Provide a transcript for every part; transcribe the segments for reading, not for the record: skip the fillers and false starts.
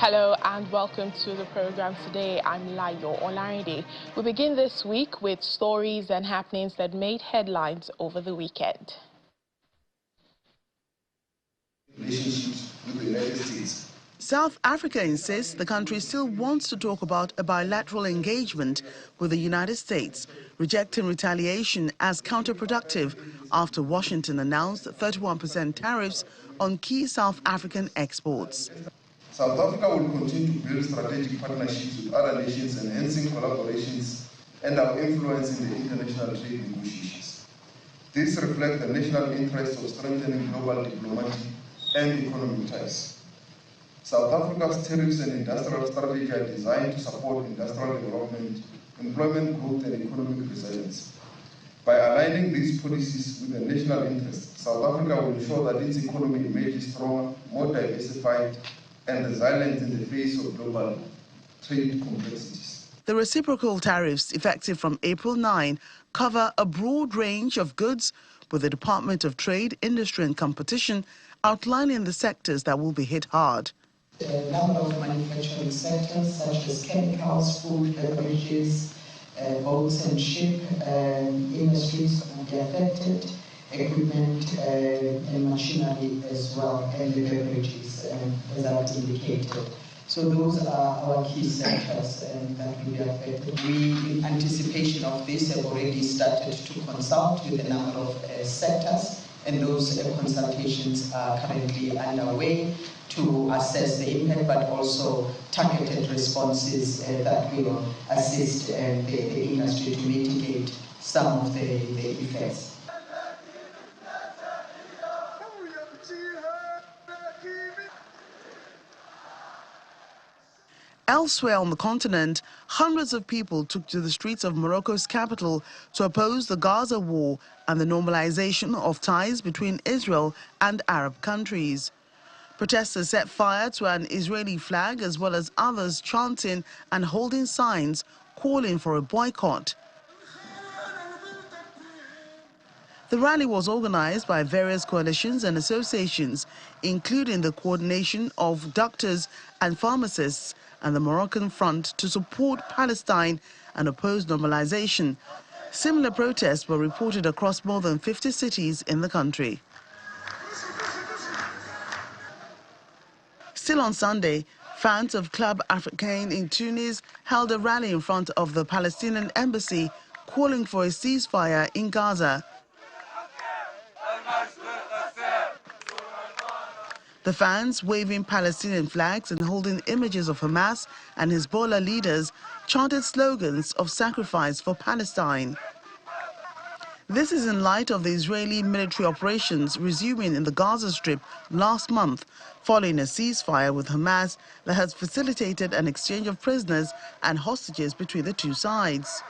Hello and welcome to the program today. I'm Layo Olaide. We begin this week with stories and happenings that made headlines over the weekend. Relationships with the United States. South Africa insists the country still wants to talk about a bilateral engagement with the United States, rejecting retaliation as counterproductive after Washington announced 31% tariffs on key South African exports. South Africa will continue to build strategic partnerships with other nations, enhancing collaborations and our influence in the international trade negotiations. This reflects the national interest of strengthening global diplomacy and economic ties. South Africa's tariffs and industrial strategy are designed to support industrial development, employment growth, and economic resilience. By aligning these policies with the national interest, South Africa will ensure that its economy emerges stronger, more diversified, and resilient in the face of global trade complexities. The reciprocal tariffs, effective from April 9, cover a broad range of goods, with the Department of Trade, Industry and Competition outlining the sectors that will be hit hard. A number of manufacturing sectors such as chemicals, food, beverages, boats and ship industries will be affected, equipment and machinery as well, and the beverages, as I've indicated. So those are our key sectors that will be affected. We, in anticipation of this, have already started to consult with a number of sectors, and those consultations are currently underway to assess the impact, but also targeted responses that will assist the industry to mitigate some of the effects. Elsewhere on the continent, hundreds of people took to the streets of Morocco's capital to oppose the Gaza war and the normalization of ties between Israel and Arab countries. Protesters set fire to an Israeli flag as well as others chanting and holding signs calling for a boycott. The rally was organized by various coalitions and associations, including the Coordination of Doctors and Pharmacists and the Moroccan Front, to support Palestine and oppose normalization. Similar protests were reported across more than 50 cities in the country. Still on Sunday, fans of Club Africain in Tunis held a rally in front of the Palestinian embassy calling for a ceasefire in Gaza. The fans, waving Palestinian flags and holding images of Hamas and Hezbollah leaders, chanted slogans of sacrifice for Palestine. This is in light of the Israeli military operations resuming in the Gaza Strip last month, following a ceasefire with Hamas that has facilitated an exchange of prisoners and hostages between the two sides.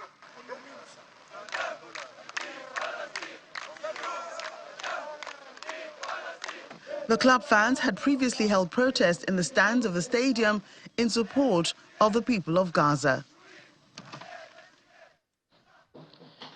The club fans had previously held protests in the stands of the stadium in support of the people of Gaza.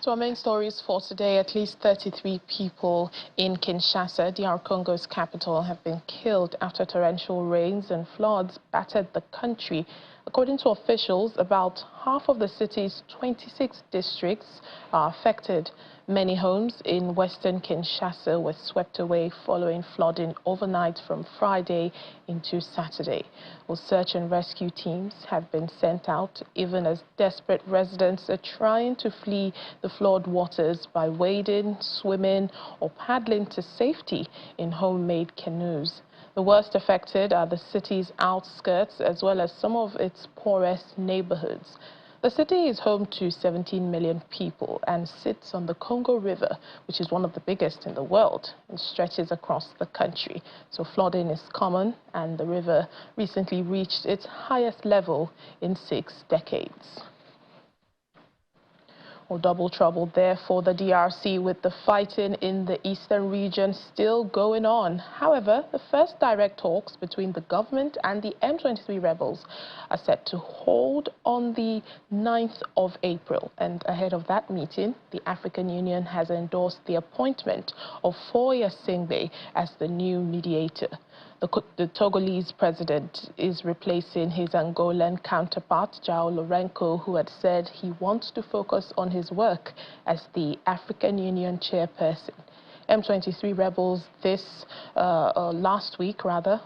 So our main stories for today: at least 33 people in Kinshasa, DR Congo's capital, have been killed after torrential rains and floods battered the country. According to officials, about half of the city's 26 districts are affected. Many homes in western Kinshasa were swept away following flooding overnight from Friday into Saturday. Well, search and rescue teams have been sent out, even as desperate residents are trying to flee the flood waters by wading, swimming, or paddling to safety in homemade canoes. The worst affected are the city's outskirts, as well as some of its poorest neighborhoods. The city is home to 17 million people and sits on the Congo River, which is one of the biggest in the world and stretches across the country. So flooding is common, and the river recently reached its highest level in 6 decades. Well, double trouble there for the DRC, with the fighting in the eastern region still going on. However, the first direct talks between the government and the M23 rebels are set to hold on the 9th of April. And ahead of that meeting, the African Union has endorsed the appointment of Foya Singbe as the new mediator. The Togolese president is replacing his Angolan counterpart, João Lourenço, who had said he wants to focus on his work as the African Union chairperson. M23 rebels last week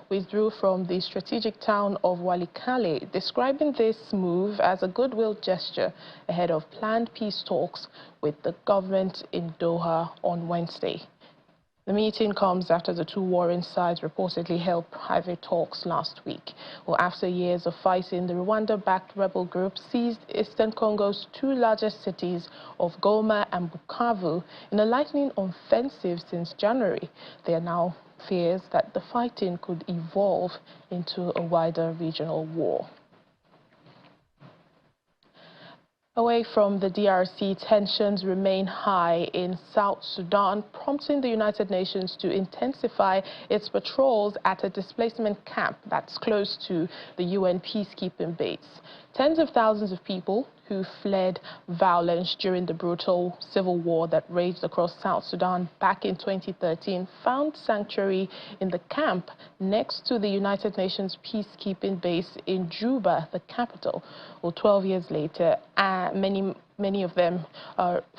withdrew from the strategic town of Walikale, describing this move as a goodwill gesture ahead of planned peace talks with the government in Doha on Wednesday. The meeting comes after the two warring sides reportedly held private talks last week. Well, after years of fighting, the Rwanda-backed rebel group seized eastern Congo's two largest cities of Goma and Bukavu in a lightning offensive since January. There are now fears that the fighting could evolve into a wider regional war. Away from the DRC, tensions remain high in South Sudan, prompting the United Nations to intensify its patrols at a displacement camp that's close to the UN peacekeeping base. Tens of thousands of people who fled violence during the brutal civil war that raged across South Sudan back in 2013 found sanctuary in the camp next to the United Nations peacekeeping base in Juba, the capital. Well, 12 years later, many of them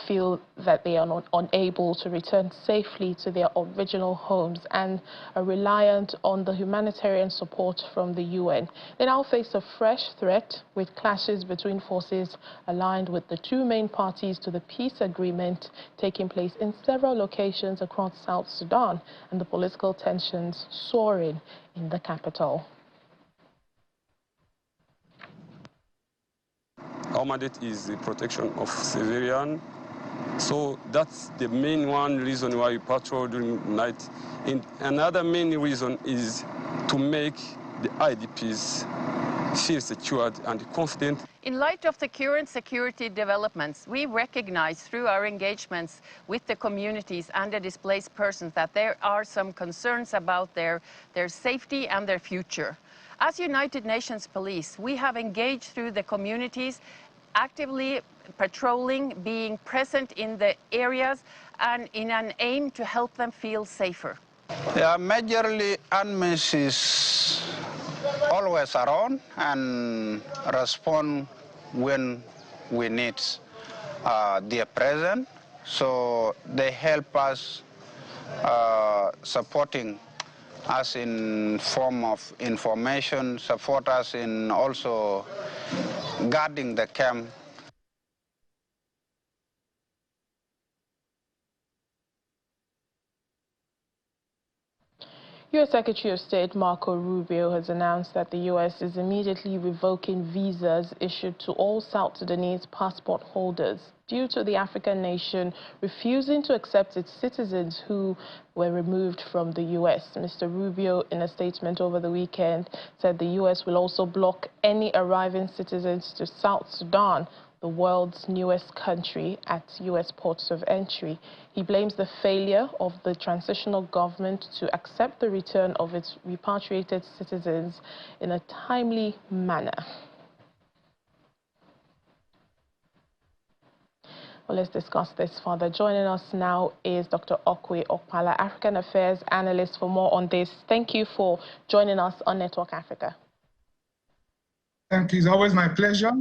feel that they are not unable to return safely to their original homes and are reliant on the humanitarian support from the UN. They now face a fresh threat with clashes between forces aligned with the two main parties to the peace agreement taking place in several locations across South Sudan, and the political tensions soaring in the capital. Our mandate is the protection of civilians. So that's the main reason why we patrol during night. And another main reason is to make the IDPs feel secured and confident. In light of the current security developments, we recognize through our engagements with the communities and the displaced persons that there are some concerns about their safety and their future. As United Nations Police, we have engaged through the communities, actively patrolling, being present in the areas, and in an aim to help them feel safer. Yeah, majorly UNMISS is always around and respond when we need their presence. So they help us supporting us in form of information, support us in also guarding the camp. U.S. Secretary of State Marco Rubio has announced that the U.S. is immediately revoking visas issued to all South Sudanese passport holders due to the African nation refusing to accept its citizens who were removed from the U.S. Mr. Rubio, in a statement over the weekend, said the U.S. will also block any arriving citizens to South Sudan, the world's newest country, at U.S. ports of entry. He blames the failure of the transitional government to accept the return of its repatriated citizens in a timely manner. Well, let's discuss this further. Joining us now is Dr. Okwe Okpala, African Affairs Analyst, for more on this. Thank you for joining us on Network Africa. Thank you. It's always my pleasure.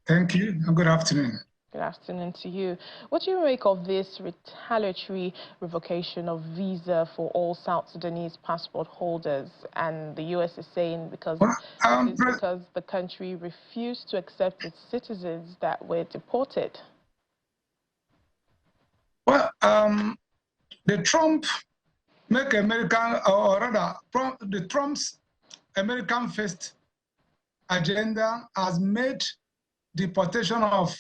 Thank you, and good afternoon. Good afternoon to you. What do you make of this retaliatory revocation of visa for all South Sudanese passport holders? And the U.S. is saying because the country refused to accept its citizens that were deported. Well, the Trump make American, or rather, the Trump's American First agenda has made deportation of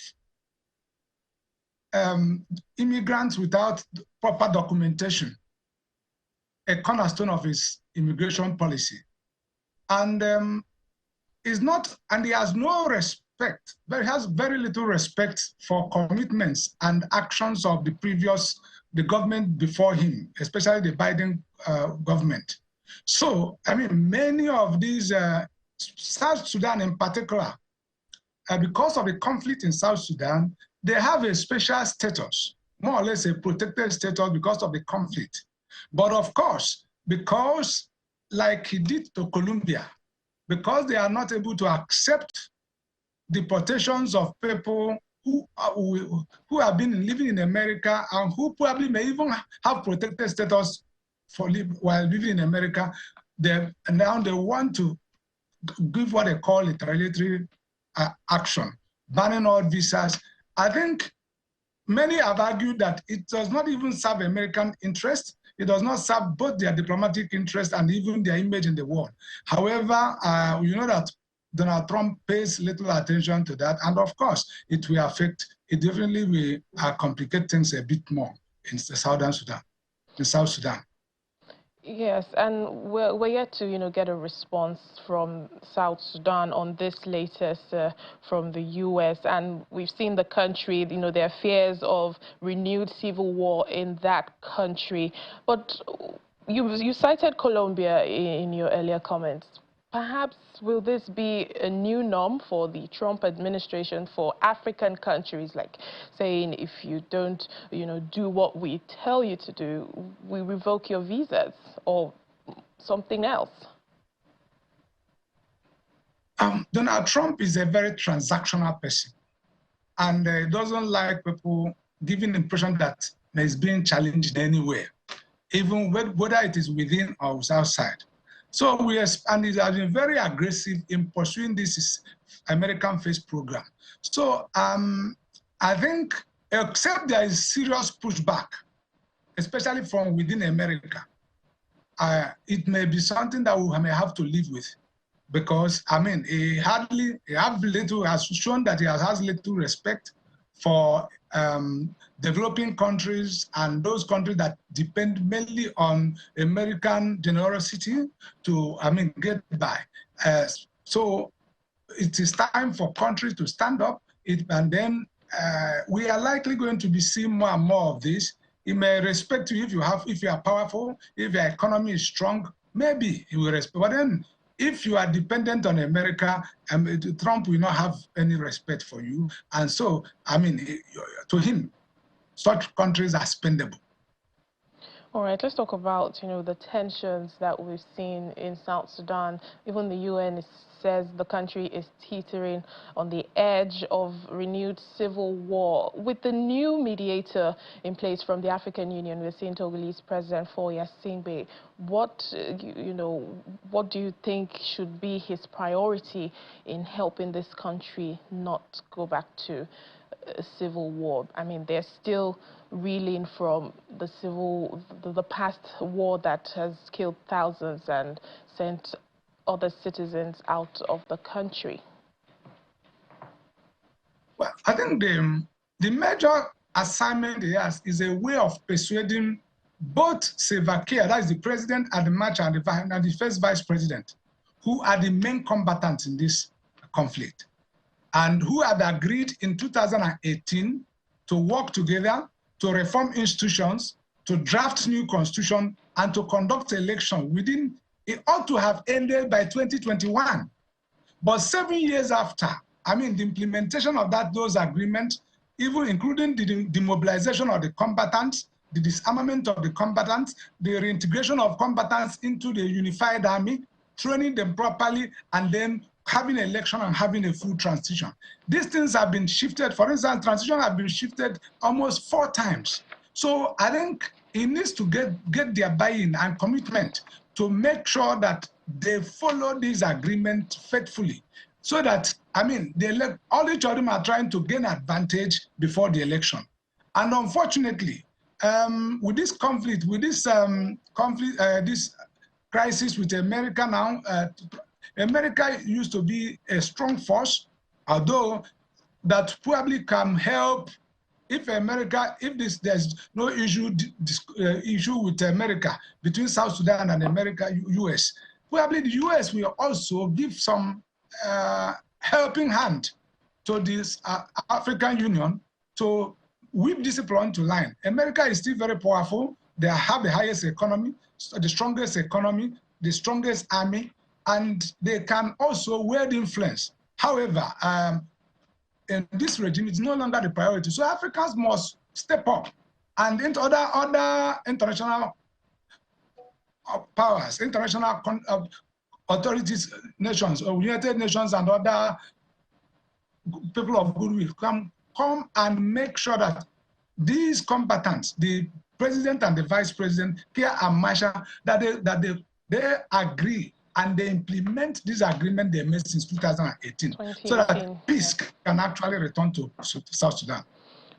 immigrants without proper documentation a cornerstone of his immigration policy, and he has no respect. He has very little respect for commitments and actions of the government before him, especially the Biden government. So, I mean, many of these South Sudan in particular, because of the conflict in South Sudan, they have a special status, more or less a protected status because of the conflict. But of course, because like he did to Colombia, because they are not able to accept deportations of people who have been living in America and who probably may even have protected status while living in America. Now they want to give what they call retaliatory action, banning all visas. I think many have argued that it does not even serve American interest. It does not serve both their diplomatic interest and even their image in the world. However, you know that Donald Trump pays little attention to that. And of course, it will affect, it definitely will complicate things a bit more in South Sudan. Yes, and we're yet to, get a response from South Sudan on this latest from the U.S. And we've seen the country, there are fears of renewed civil war in that country. But you cited Colombia in your earlier comments. Perhaps will this be a new norm for the Trump administration for African countries, like saying if you don't, do what we tell you to do, we revoke your visas or something else? Donald Trump is a very transactional person, and doesn't like people giving the impression that he's being challenged anywhere, even whether it is within or outside. So and he has been very aggressive in pursuing this American Face program. So I think, except there is serious pushback, especially from within America, it may be something that we may have to live with, because he has shown that he has little respect for developing countries and those countries that depend mainly on American generosity to, get by. So it is time for countries to stand up, and then we are likely going to be seeing more and more of this. He may respect you if you are powerful, if your economy is strong, maybe he will respect. But then, if you are dependent on America, Trump will not have any respect for you. And so, to him, such countries are spendable. All right, let's talk about, the tensions that we've seen in South Sudan. Even the UN says the country is teetering on the edge of renewed civil war. With the new mediator in place from the African Union, we're seeing Togolese President Foya Singbe. What do you think should be his priority in helping this country not go back to a civil war? They're still reeling from the past war that has killed thousands and sent other citizens out of the country. Well, I think the major assignment he has is a way of persuading both Salva Kiir, that is the president at the match, and the first vice president, who are the main combatants in this conflict, and who had agreed in 2018 to work together to reform institutions, to draft new constitution, and to conduct election it ought to have ended by 2021. But 7 years after, the implementation of those agreements, even including the demobilization of the combatants, the disarmament of the combatants, the reintegration of combatants into the unified army, training them properly, and then having an election and having a full transition. These things have been shifted. For instance, transition have been shifted almost 4 times. So I think he needs to get their buy-in and commitment to make sure that they follow this agreement faithfully, so that, all each of them are trying to gain advantage before the election. And unfortunately, with this conflict, this crisis with America now, America used to be a strong force, although that probably can help if there's no issue with America between South Sudan and US. Probably the US will also give some helping hand to this African Union to whip this people into line. America is still very powerful. They have the highest economy, the strongest economy, the strongest army, and they can also wield influence. However, in this regime, it's no longer the priority. So Africans must step up, and into other international powers, international authorities, nations, or United Nations and other people of goodwill come and make sure that these combatants, the president and the vice president, Pierre and Masha, that they agree and they implement this agreement they made since 2018 so that peace can actually return to South Sudan.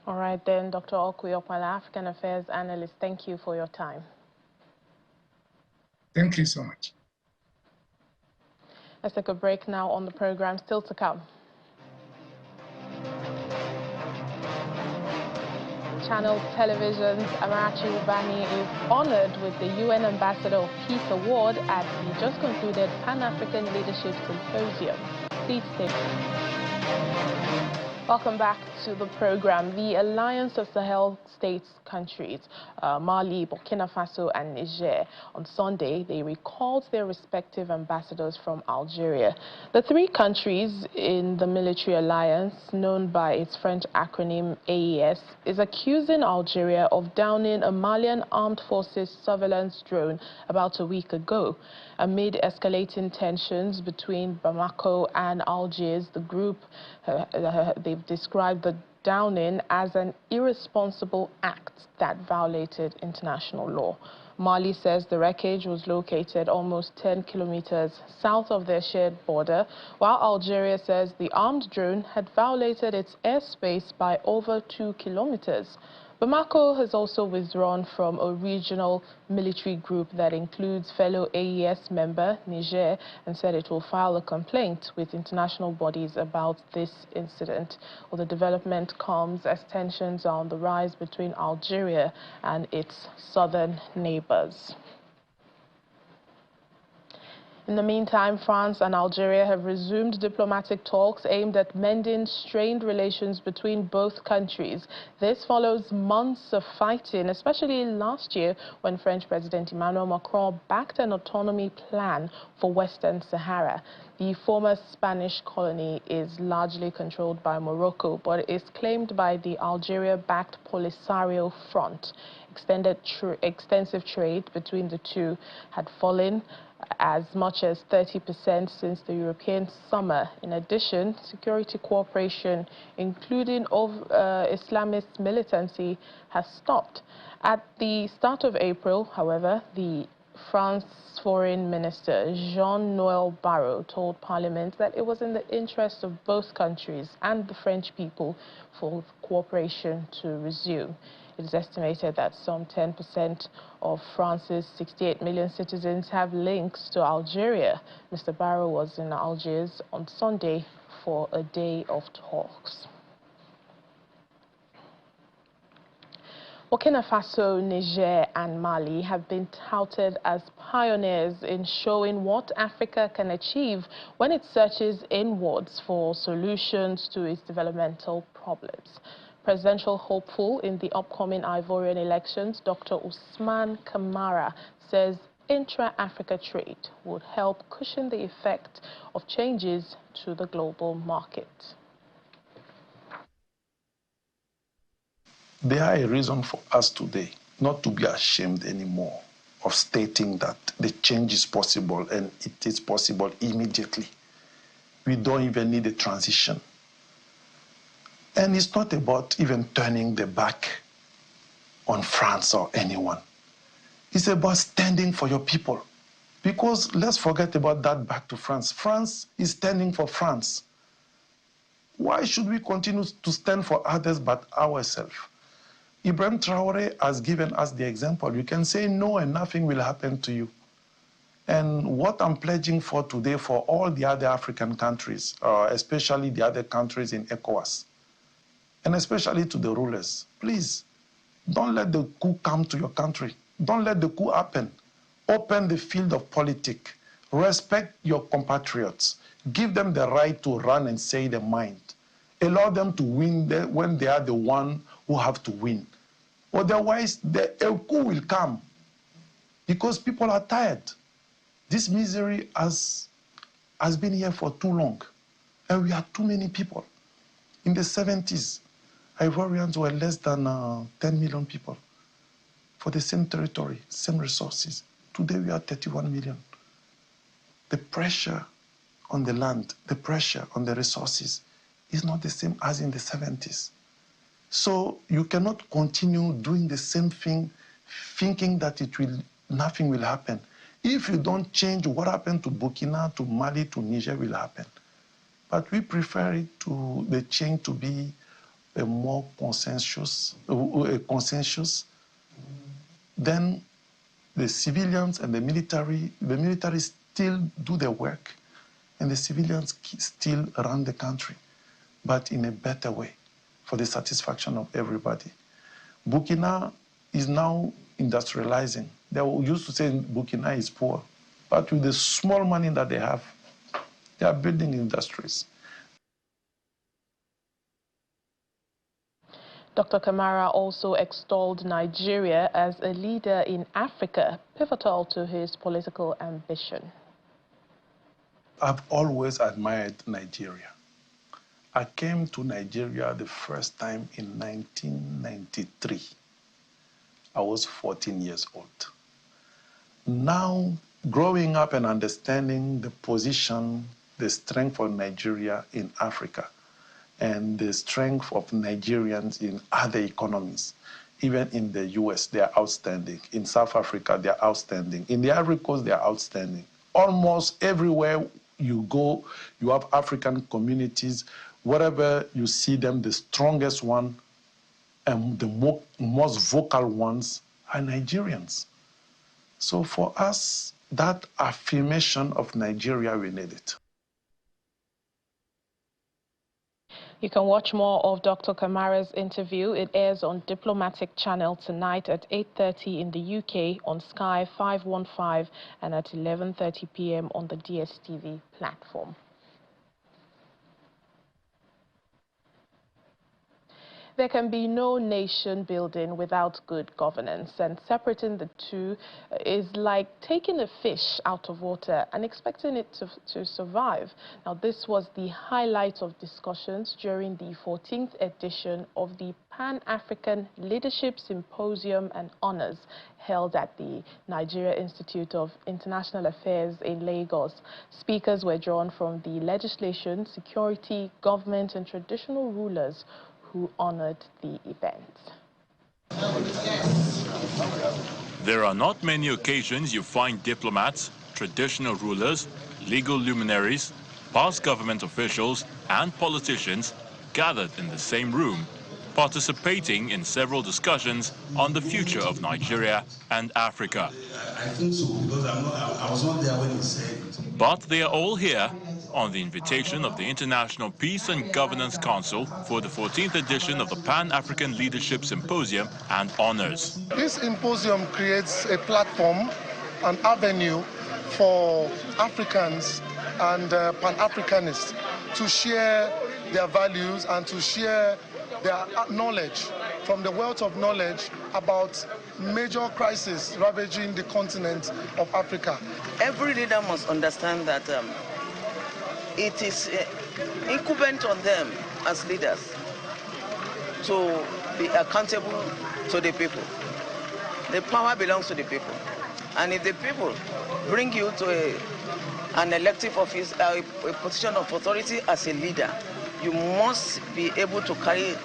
All right then, Dr. Okuyopala, African Affairs Analyst, thank you for your time. Thank you so much. Let's take a break now on the program. Still to come. Channel Television's Amarachi Ubani is honored with the UN Ambassador of Peace Award at the just concluded Pan-African Leadership Symposium. Please stay. Welcome back to the program. The Alliance of Sahel States countries, Mali, Burkina Faso and Niger, on Sunday, they recalled their respective ambassadors from Algeria. The three countries in the military alliance, known by its French acronym AES, is accusing Algeria of downing a Malian armed forces surveillance drone about a week ago. Amid escalating tensions between Bamako and Algiers, the group, they've described the downing as an irresponsible act that violated international law. Mali says the wreckage was located almost 10 kilometers south of their shared border, while Algeria says the armed drone had violated its airspace by over 2 kilometers. Bamako has also withdrawn from a regional military group that includes fellow AES member Niger and said it will file a complaint with international bodies about this incident. Well, the development comes as tensions are on the rise between Algeria and its southern neighbors. In the meantime, France and Algeria have resumed diplomatic talks aimed at mending strained relations between both countries. This follows months of fighting, especially last year when French President Emmanuel Macron backed an autonomy plan for Western Sahara. The former Spanish colony is largely controlled by Morocco, but is claimed by the Algeria-backed Polisario Front. Extensive trade between the two had fallen as much as 30% since the European summer. In addition, security cooperation, including Islamist militancy, has stopped. At the start of April, however, the France Foreign Minister Jean-Noël Barrot told Parliament that it was in the interest of both countries and the French people for cooperation to resume. It is estimated that some 10% of France's 68 million citizens have links to Algeria. Mr. Barrot was in Algiers on Sunday for a day of talks. Burkina Faso, Niger and Mali have been touted as pioneers in showing what Africa can achieve when it searches inwards for solutions to its developmental problems. Presidential hopeful in the upcoming Ivorian elections, Dr. Ousmane Camara, says intra-Africa trade would help cushion the effect of changes to the global market. There are a reason for us today not to be ashamed anymore of stating that the change is possible and it is possible immediately. We don't even need a transition. And it's not about even turning the back on France or anyone. It's about standing for your people. Because let's forget about that back to France. France is standing for France. Why should we continue to stand for others but ourselves? Ibrahim Traore has given us the example. You can say no and nothing will happen to you. And what I'm pledging for today for all the other African countries, especially the other countries in ECOWAS, and especially to the rulers, please, don't let the coup come to your country. Don't let the coup happen. Open the field of politics. Respect your compatriots. Give them the right to run and say their mind. Allow them to win when they are the one who have to win. Otherwise, a coup will come because people are tired. This misery has been here for too long, and we are too many people. In the 70s, Ivorians were less than 10 million people for the same territory, same resources. Today we are 31 million. The pressure on the land, the pressure on the resources is not the same as in the 70s. So you cannot continue doing the same thing, thinking that nothing will happen. If you don't change, what happened to Burkina, to Mali, to Niger will happen. But we prefer the change to be a more consensus. Then the civilians and the military still do their work, and the civilians still run the country, but in a better way, for the satisfaction of everybody. Burkina is now industrializing. They used to say Burkina is poor, but with the small money that they have, they are building industries. Dr. Kamara also extolled Nigeria as a leader in Africa, pivotal to his political ambition. I've always admired Nigeria. I came to Nigeria the first time in 1993. I was 14 years old. Now, growing up and understanding the position, the strength of Nigeria in Africa, and the strength of Nigerians in other economies. Even in the US, they are outstanding. In South Africa, they are outstanding. In the Ivory Coast, they are outstanding. Almost everywhere you go, you have African communities. Wherever you see them, the strongest one and the most vocal ones are Nigerians. So for us, that affirmation of Nigeria, we need it. You can watch more of Dr. Kamara's interview. It airs on Diplomatic Channel tonight at 8:30 in the UK on Sky 515 and at 11:30 p.m. on the DSTV platform. There can be no nation building without good governance, and separating the two is like taking a fish out of water and expecting it to survive. Now, this was the highlight of discussions during the 14th edition of the Pan-African Leadership Symposium and Honors held at the Nigeria Institute of International Affairs in Lagos. Speakers were drawn from the legislation, security, government, and traditional rulers who honored the event. There are not many occasions you find diplomats, traditional rulers, legal luminaries, past government officials and politicians gathered in the same room, participating in several discussions on the future of Nigeria and Africa. I think so, because I was not there when he said it. But they are all here on the invitation of the International Peace and Governance Council for the 14th edition of the Pan-African Leadership Symposium and Honors. This symposium creates a platform, an avenue for Africans and Pan-Africanists to share their values and to share their knowledge, from the wealth of knowledge about major crises ravaging the continent of Africa. Every leader must understand that it is incumbent on them as leaders to be accountable to the people. The power belongs to the people. And if the people bring you to an elective office, a position of authority as a leader, you must be able to carry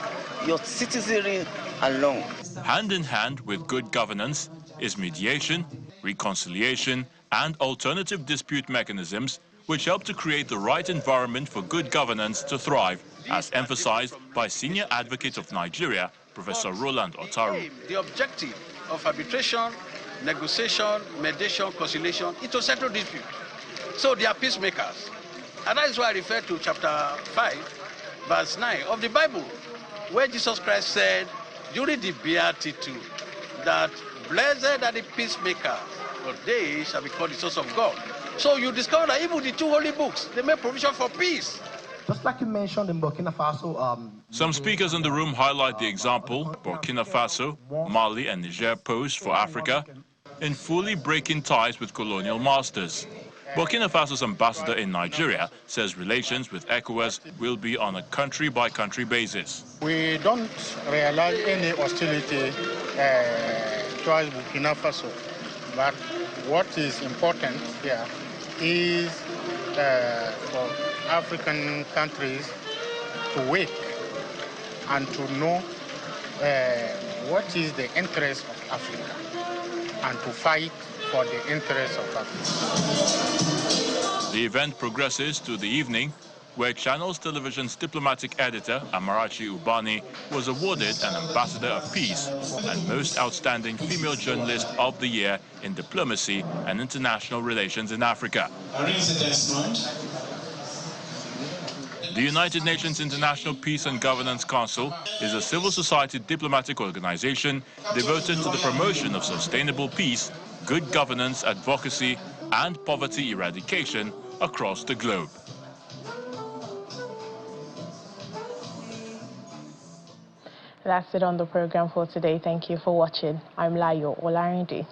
your citizenry along. Hand in hand with good governance is mediation, reconciliation, and alternative dispute mechanisms which help to create the right environment for good governance to thrive, as emphasized by Senior Advocate of Nigeria, Professor Roland Otaru. The objective of arbitration, negotiation, mediation, conciliation is to settle dispute. So they are peacemakers. And that is why I refer to chapter 5, verse 9 of the Bible, where Jesus Christ said during the Beatitude that blessed are the peacemakers, for they shall be called the sons of God. So you discover that even the two holy books, they make provision for peace. Just like you mentioned in Burkina Faso. Some speakers in the room highlight the example Burkina Faso, Mali and Niger posed for Africa in fully breaking ties with colonial masters. Burkina Faso's ambassador in Nigeria says relations with ECOWAS will be on a country-by-country basis. We don't realize any hostility towards Burkina Faso, but what is important here is for African countries to wake and to know what is the interest of Africa and to fight for the interest of Africa. The event progresses to the evening, where Channels Television's diplomatic editor, Amarachi Ubani, was awarded an Ambassador of Peace and Most Outstanding Female Journalist of the Year in Diplomacy and International Relations in Africa. The United Nations International Peace and Governance Council is a civil society diplomatic organization devoted to the promotion of sustainable peace, good governance, advocacy, and poverty eradication across the globe. That's it on the program for today. Thank you for watching. I'm Layo Olarinde.